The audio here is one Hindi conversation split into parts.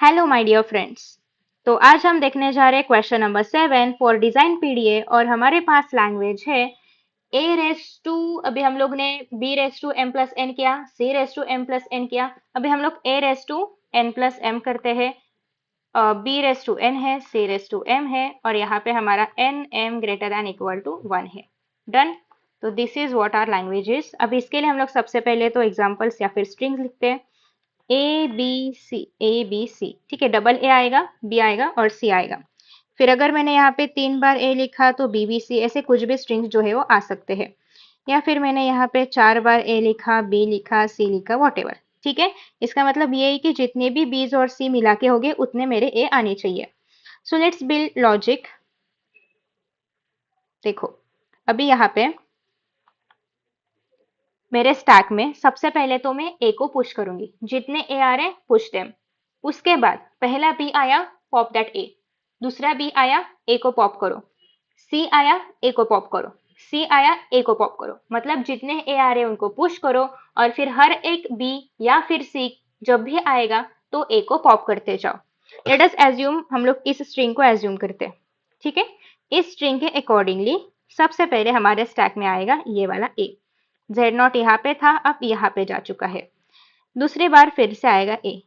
Hello my dear friends. तो आज हम देखने जा रहे हैं question number 7 for design PDA और हमारे पास लैंग्वेज है ए रेस टू। अभी हम लोग ने B raise to M plus N किया, C raise to M plus N किया। अभी हम लोग A raise to N plus M करते हैं। बी रेस टू एन है, सी रेस टू एम है और यहाँ पे हमारा n m greater than equal to 1 है। डन। तो this is what our language is. अब इसके लिए हम लोग सबसे पहले तो एग्जाम्पल्स या फिर स्ट्रिंग्स लिखते हैं। ए बी सी, ए बी सी, ठीक है। डबल ए आएगा, बी आएगा और सी आएगा। फिर अगर मैंने यहाँ पे 3 बार ए लिखा तो बी बी सी, ऐसे कुछ भी स्ट्रिंग्स जो है वो आ सकते हैं। या फिर मैंने यहाँ पे 4 बार ए लिखा, बी लिखा, सी लिखा, वॉटेवर, ठीक है। इसका मतलब ये है कि जितने भी बीज और सी मिला के होंगे उतने मेरे ए आने चाहिए। So let's build logic. देखो, अभी यहाँ पे मेरे स्टैक में सबसे पहले तो मैं ए को पुश करूंगी, जितने ए आ रहे पुश देम। उसके बाद पहला बी आया, पॉप दैट ए। दूसरा बी आया, ए को पॉप करो। सी आया, ए को पॉप करो। सी आया, ए को पॉप करो। मतलब जितने ए आ रहे हैं उनको पुश करो और फिर हर एक बी या फिर सी जब भी आएगा तो ए को पॉप करते जाओ। लेट अस एज्यूम, हम लोग इस स्ट्रिंग को एज्यूम करते हैं, ठीक है। इस स्ट्रिंग के अकॉर्डिंगली सबसे पहले हमारे स्टैक में आएगा ये वाला ए। जेड नॉट यहाँ पे था, अब यहाँ पे जा चुका है। दूसरी बार फिर से आएगा ए।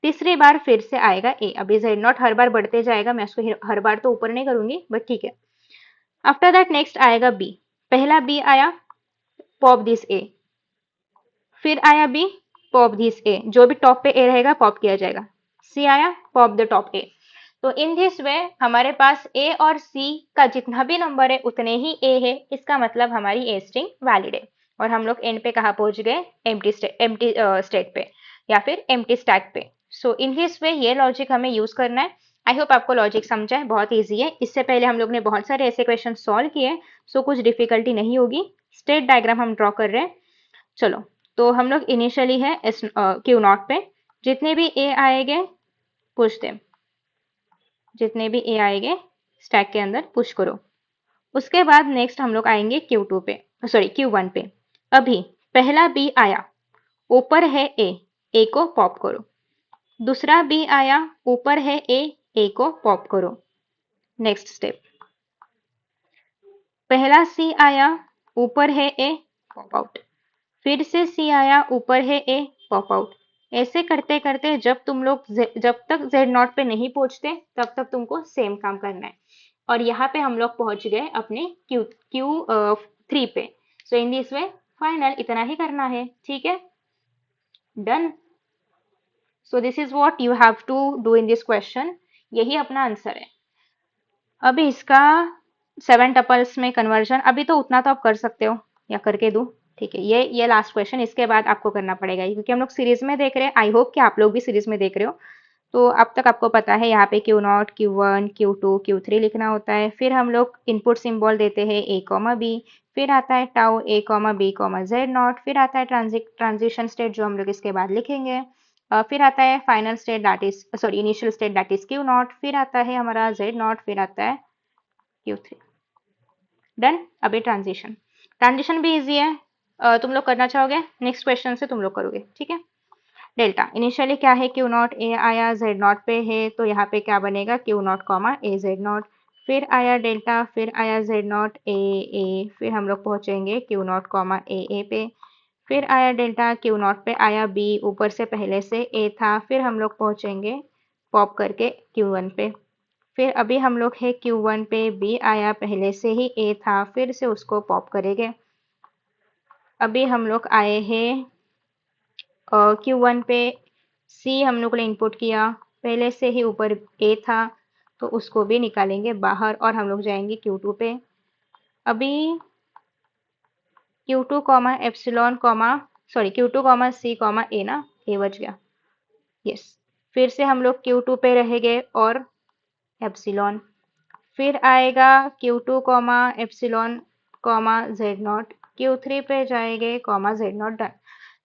तीसरी बार फिर से आएगा ए। अभी जेड नॉट हर बार बढ़ते जाएगा, मैं उसको हर बार तो ऊपर नहीं करूंगी, बट ठीक है। आफ्टर दैट नेक्स्ट आएगा बी। पहला बी आया, पॉप दिस ए। फिर आया बी, पॉप दिस ए। जो भी टॉप पे ए रहेगा पॉप किया जाएगा। सी आया, पॉप द टॉप ए। तो इन दिस वे हमारे पास ए और सी का जितना भी नंबर है उतने ही ए है। इसका मतलब हमारी ए स्ट्रिंग वैलिड है। और हम लोग एंड पे कहाँ पहुंच गए? एम्प्टी स्टेट पे या फिर एम्प्टी स्टैक पे। सो इन दिस वे ये लॉजिक हमें यूज करना है। आई होप आपको लॉजिक समझा है, बहुत ईजी है। इससे पहले हम लोग ने बहुत सारे ऐसे क्वेश्चन सॉल्व किए, सो कुछ डिफिकल्टी नहीं होगी। स्टेट डायग्राम हम ड्रॉ कर रहे हैं। चलो, तो हम लोग इनिशियली है क्यू नॉट पे। जितने भी ए आएंगे पुश देम। जितने भी ए आएंगे स्टैक के अंदर पुश करो। उसके बाद नेक्स्ट हम लोग आएंगे Q2 पे, सॉरी Q1 पे। अभी पहला बी आया, ऊपर है ए, ए को पॉप करो। दूसरा बी आया, ऊपर है ए को पॉप करो। Next step. पहला सी आया, ऊपर है ए, पॉप आउट। फिर से सी आया, ऊपर है ए, पॉप आउट। ऐसे करते करते जब तक जेड नॉट पे नहीं पहुंचते तब तक तुमको सेम काम करना है। और यहाँ पे हम लोग पहुंच गए अपने Q3 पे। सो इन दिस वे फाइनल इतना ही करना है, ठीक है। Done. So this is what you have to do in this question. यही अपना आंसर है। अभी इसका 7 टपल्स में कन्वर्जन, अभी तो उतना तो आप कर सकते हो या करके दो, ठीक है। ये लास्ट क्वेश्चन, इसके बाद आपको करना पड़ेगा क्योंकि हम लोग सीरीज में देख रहे हैं। आई होप कि आप लोग भी सीरीज में देख रहे हो। तो अब तक आपको पता है यहाँ पे Q0, Q1, Q2, Q3 लिखना होता है। फिर हम लोग इनपुट सिंबल देते हैं ए कॉमा बी। फिर आता है tau a comma b comma z naught. फिर आता है ट्रांजिशन स्टेट जो हम लोग इसके बाद लिखेंगे। फिर आता है final state that is, sorry initial state that is Q0। फिर आता है हमारा जेड नॉट। फिर आता है Q3। डन। अभी ट्रांजिशन भी इजी है। तुम लोग करना चाहोगे? नेक्स्ट क्वेश्चन से तुम लोग करोगे, ठीक है। डेल्टा इनिशियली क्या है? क्यू नॉट ए आया, जेड नॉट पे है तो यहाँ पे क्या बनेगा? Q not comma A Z naught. फिर आया डेल्टा, फिर आया जेड नॉट ए, फिर हम लोग पहुंचेंगे क्यू नॉट कॉमा ए पे। फिर आया डेल्टा, क्यू नॉट पे आया बी, ऊपर से पहले से ए था। फिर हम लोग पहुंचेंगे पॉप करके Q1 पे। फिर अभी हम लोग है Q1 पे, बी आया, पहले से ही ए था, फिर से उसको पॉप करेंगे। अभी हम लोग आए हैं Q1 पे, सी हम लोग ने इनपुट किया, पहले से ही ऊपर ए था तो उसको भी निकालेंगे बाहर और हम लोग जाएंगे Q2 पे। अभी Q2 comma epsilon comma, sorry Q2 comma C comma A ना, ए बच गया, यस। फिर से हम लोग Q2 पे रहेंगे और एप्सिलॉन। फिर आएगा Q2 comma epsilon comma z not. Q3 पे जाएंगे कॉमा जेड नॉट। डन।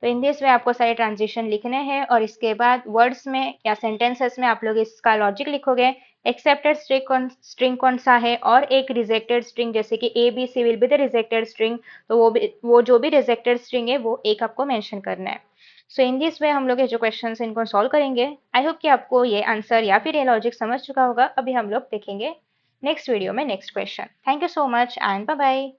तो इन दिस वे आपको सारे ट्रांजिशन लिखने हैं और इसके बाद वर्ड्स में या सेंटेंसेस में आप लोग इसका लॉजिक लिखोगे। एक्सेप्टेड स्ट्रिंग कौन सा है और एक रिजेक्टेड स्ट्रिंग, जैसे कि a b c will be the rejected string, तो वो जो भी रिजेक्टेड स्ट्रिंग है वो एक आपको मेंशन करना है। सो इन दिस वे हम लोग ये जो क्वेश्चन है इनको सॉल्व करेंगे। आई होप कि आपको ये आंसर या फिर ये लॉजिक समझ चुका होगा। अभी हम लोग देखेंगे नेक्स्ट वीडियो में next question. Thank you so much and bye bye.